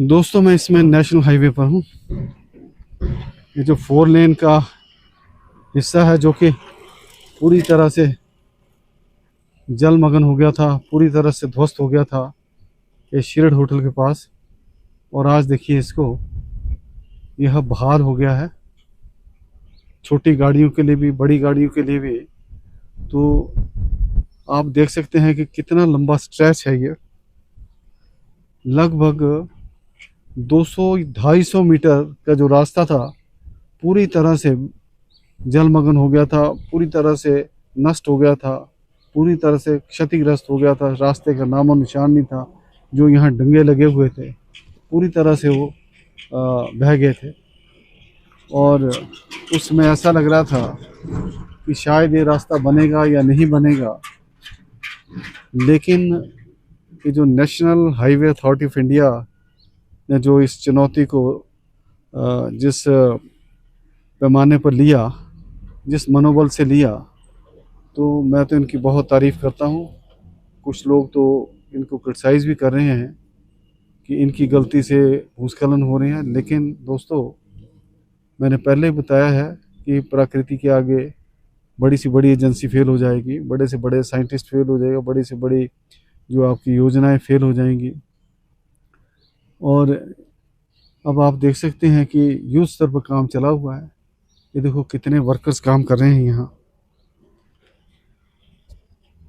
दोस्तों मैं इसमें नेशनल हाईवे पर हूँ। ये जो 4 लेन का हिस्सा है जो कि पूरी तरह से जलमग्न हो गया था, पूरी तरह से ध्वस्त हो गया था ये शीरड होटल के पास। और आज देखिए इसको, यह बहाल हो गया है, छोटी गाड़ियों के लिए भी, बड़ी गाड़ियों के लिए भी। तो आप देख सकते हैं कि कितना लंबा स्ट्रेच है ये। लगभग 200-250 मीटर का जो रास्ता था पूरी तरह से जलमग्न हो गया था, पूरी तरह से नष्ट हो गया था, पूरी तरह से क्षतिग्रस्त हो गया था। रास्ते का नामो निशान नहीं था। जो यहाँ डंगे लगे हुए थे पूरी तरह से वो बह गए थे। और उसमें ऐसा लग रहा था कि शायद ये रास्ता बनेगा या नहीं बनेगा। लेकिन ये जो national highway authority of India ने जो इस चुनौती को जिस पैमाने पर लिया, जिस मनोबल से लिया, तो मैं तो इनकी बहुत तारीफ़ करता हूँ। कुछ लोग तो इनको क्रिटिसाइज़ भी कर रहे हैं कि इनकी गलती से भूस्खलन हो रहे हैं। लेकिन दोस्तों, मैंने पहले ही बताया है कि प्रकृति के आगे बड़ी से बड़ी एजेंसी फेल हो जाएगी, बड़े से बड़े साइंटिस्ट फेल हो जाएगा, बड़ी से बड़ी जो आपकी योजनाएं फेल हो जाएंगी। और अब आप देख सकते हैं कि युद्ध स्तर पर काम चला हुआ है। ये देखो कितने वर्कर्स काम कर रहे हैं यहाँ।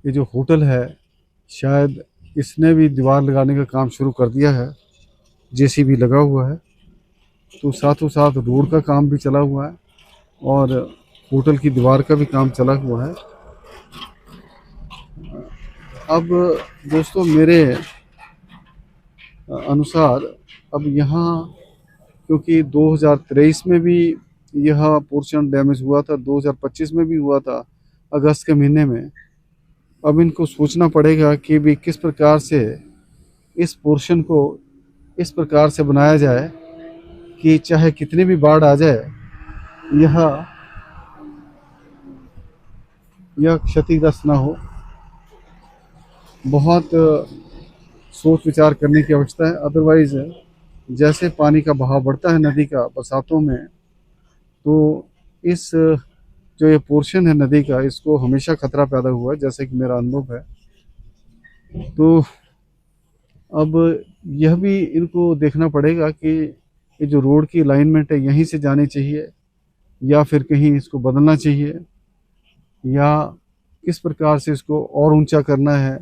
ये जो होटल है, शायद इसने भी दीवार लगाने का काम शुरू कर दिया है, जेसीबी लगा हुआ है। तो साथों साथ रोड का काम भी चला हुआ है और होटल की दीवार का भी काम चला हुआ है। अब दोस्तों, मेरे अनुसार अब यहाँ, क्योंकि 2023 में भी यह पोर्शन डैमेज हुआ था, 2025 में भी हुआ था अगस्त के महीने में। अब इनको सोचना पड़ेगा कि भी किस प्रकार से इस पोर्शन को इस प्रकार से बनाया जाए कि चाहे कितनी भी बाढ़ आ जाए, यह क्षतिग्रस्त ना हो। बहुत सोच विचार करने की आवश्यकता है। अदरवाइज जैसे पानी का बहाव बढ़ता है नदी का बरसातों में, तो इस जो ये पोर्शन है नदी का, इसको हमेशा खतरा पैदा हुआ है, जैसे कि मेरा अनुभव है। तो अब यह भी इनको देखना पड़ेगा कि ये जो रोड की अलाइनमेंट है यहीं से जानी चाहिए या फिर कहीं इसको बदलना चाहिए, या किस प्रकार से इसको और ऊंचा करना है।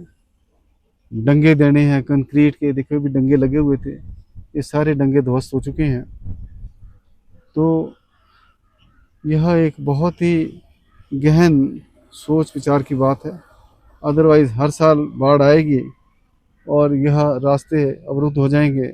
डंगे देने हैं कंक्रीट के, देखो भी डंगे लगे हुए थे, ये सारे डंगे ध्वस्त हो चुके हैं। तो यह एक बहुत ही गहन सोच विचार की बात है। अदरवाइज़ हर साल बाढ़ आएगी और यह रास्ते अवरुद्ध हो जाएंगे,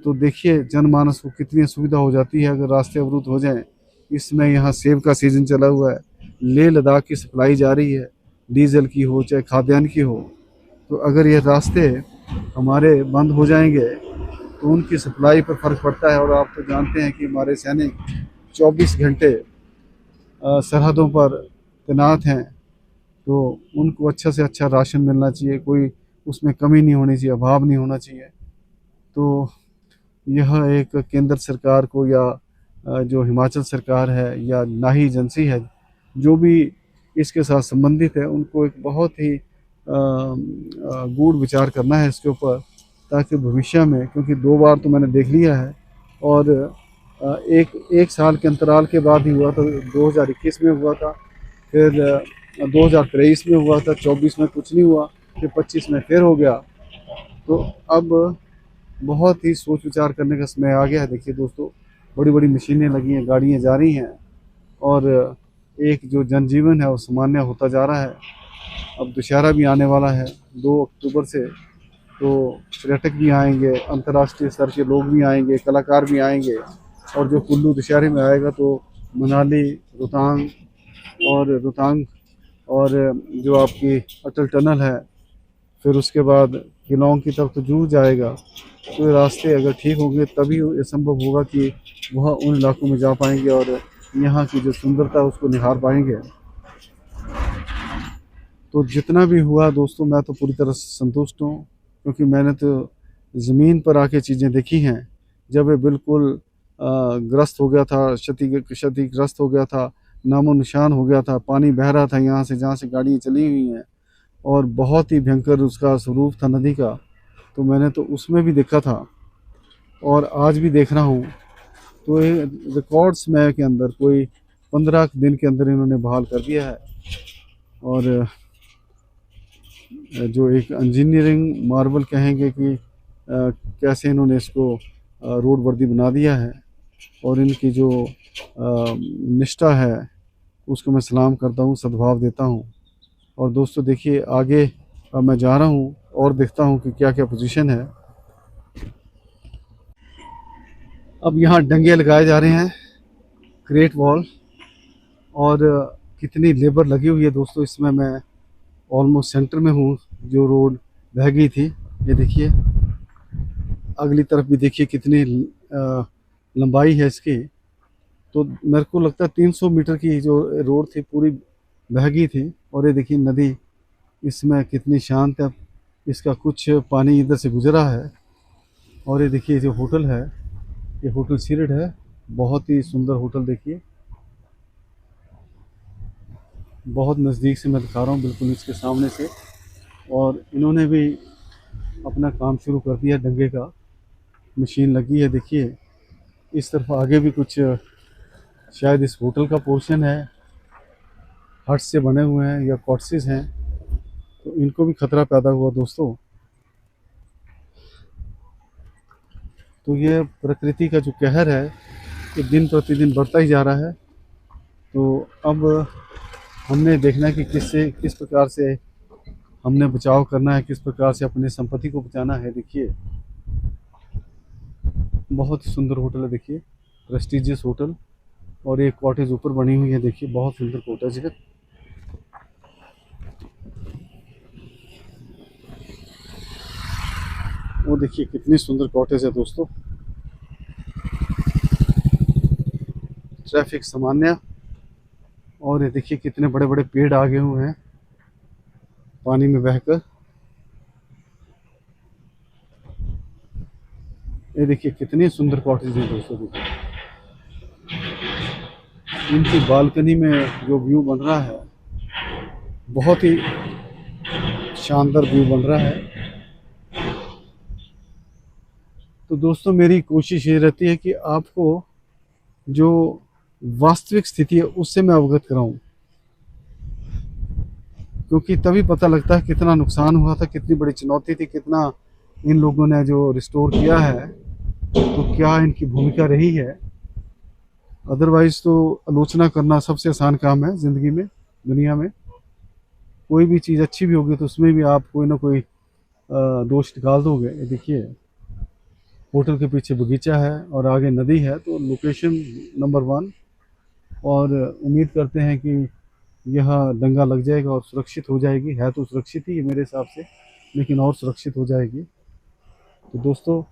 तो देखिए जनमानस को कितनी असुविधा हो जाती है अगर रास्ते अवरुद्ध हो जाएं। इसमें यहाँ सेब का सीज़न चला हुआ है, लेह लद्दाख की सप्लाई जारी है, डीजल की हो चाहे खाद्यान्न की हो। तो अगर ये रास्ते हमारे बंद हो जाएंगे तो उनकी सप्लाई पर फ़र्क पड़ता है। और आप तो जानते हैं कि हमारे सैनिक 24 घंटे सरहदों पर तैनात हैं, तो उनको अच्छा से अच्छा राशन मिलना चाहिए, कोई उसमें कमी नहीं होनी चाहिए, अभाव नहीं होना चाहिए। तो यह एक केंद्र सरकार को या जो हिमाचल सरकार है या नाही एजेंसी है, जो भी इसके साथ संबंधित है, उनको एक बहुत ही गूढ़ विचार करना है इसके ऊपर, ताकि भविष्य में, क्योंकि 2 बार तो मैंने देख लिया है और एक साल के अंतराल के बाद ही हुआ था। 2021 में हुआ था, फिर 2023 में हुआ था, 24 में कुछ नहीं हुआ, फिर 25 में फिर हो गया। तो अब बहुत ही सोच विचार करने का समय आ गया है। देखिए दोस्तों, बड़ी बड़ी मशीनें लगी हैं, गाड़ियाँ जा रही हैं और एक जो जनजीवन है वो सामान्य होता जा रहा है। अब दशहरा भी आने वाला है 2 अक्टूबर से, तो पर्यटक भी आएंगे, अंतर्राष्ट्रीय स्तर के लोग भी आएंगे, कलाकार भी आएंगे। और जो कुल्लू दशहरे में आएगा तो मनाली, रोहतांग और जो आपकी अटल टनल है, फिर उसके बाद शिलांग की तरफ तो जरूर जाएगा। तो रास्ते अगर ठीक होंगे तभी ये संभव होगा कि वह उन इलाकों में जा पाएंगे और यहाँ की जो सुंदरता है उसको निहार पाएंगे। तो जितना भी हुआ दोस्तों, मैं तो पूरी तरह से संतुष्ट हूँ, क्योंकि मैंने तो ज़मीन पर आके चीज़ें देखी हैं, जब ये बिल्कुल ग्रस्त हो गया था, क्षतिग्रस्त हो गया था, नामो निशान हो गया था, पानी बह रहा था यहाँ से जहाँ से गाड़ियाँ चली हुई हैं, और बहुत ही भयंकर उसका स्वरूप था नदी का, तो मैंने तो उसमें भी देखा था और आज भी देख रहा हूँ। तो ये रिकॉर्ड्स में के अंदर कोई 15 दिन के अंदर इन्होंने बहाल कर दिया है, और जो एक इंजीनियरिंग मार्वल कहेंगे कि कैसे इन्होंने इसको रोड वर्दी बना दिया है, और इनकी जो निष्ठा है उसको मैं सलाम करता हूँ, सद्भाव देता हूँ। और दोस्तों देखिए आगे मैं जा रहा हूँ और देखता हूँ कि क्या क्या पोजीशन है। अब यहाँ डंगे लगाए जा रहे हैं, ग्रेट वॉल, और कितनी लेबर लगी हुई है दोस्तों इसमें। मैं ऑलमोस्ट सेंटर में हूँ, जो रोड बह गई थी। ये देखिए अगली तरफ भी देखिए कितनी लंबाई है इसकी। तो मेरे को लगता है 300 मीटर की जो रोड थी पूरी बह गई थी। और ये देखिए नदी इसमें कितनी शांत है, इसका कुछ पानी इधर से गुजरा है। और ये देखिए जो होटल है, ये होटल सीरड है, बहुत ही सुंदर होटल। देखिए बहुत नज़दीक से मैं दिखा रहा हूँ, बिल्कुल इसके सामने से। और इन्होंने भी अपना काम शुरू कर दिया, डंगे का मशीन लगी है। देखिए इस तरफ आगे भी कुछ शायद इस होटल का पोर्शन है, हट से बने हुए हैं या कॉटेजेस हैं, तो इनको भी खतरा पैदा हुआ दोस्तों। तो ये प्रकृति का जो कहर है ये दिन प्रतिदिन बढ़ता ही जा रहा है। तो अब हमने देखना है कि किस प्रकार से हमने बचाव करना है, किस प्रकार से अपने संपत्ति को बचाना है। देखिए बहुत ही सुंदर होटल है, देखिए प्रेस्टिजियस होटल, और एक कॉटेज ऊपर बनी हुई है। देखिए बहुत सुंदर कॉटेज है। वो देखिए कितनी सुंदर कॉटेज है दोस्तों। ट्रैफिक सामान्य, और ये देखिए कितने बड़े बड़े पेड़ आगे हुए हैं पानी में बहकर। ये देखिए कितनी सुंदर कॉटेज है दोस्तों। देखिए इनकी बालकनी में जो व्यू बन रहा है, बहुत ही शानदार व्यू बन रहा है। तो दोस्तों मेरी कोशिश ये रहती है कि आपको जो वास्तविक स्थिति है उससे मैं अवगत कराऊं, क्योंकि तभी पता लगता है कितना नुकसान हुआ था, कितनी बड़ी चुनौती थी, कितना इन लोगों ने जो रिस्टोर किया है, तो क्या इनकी भूमिका रही है। अदरवाइज तो आलोचना करना सबसे आसान काम है ज़िंदगी में, दुनिया में। कोई भी चीज़ अच्छी भी होगी तो उसमें भी आप कोई ना कोई दोष निकाल दोगे। ये देखिए होटल के पीछे बगीचा है और आगे नदी है, तो लोकेशन नंबर 1। और उम्मीद करते हैं कि यह दंगा लग जाएगा और सुरक्षित हो जाएगी। है तो सुरक्षित ही मेरे हिसाब से, लेकिन और सुरक्षित हो जाएगी। तो दोस्तों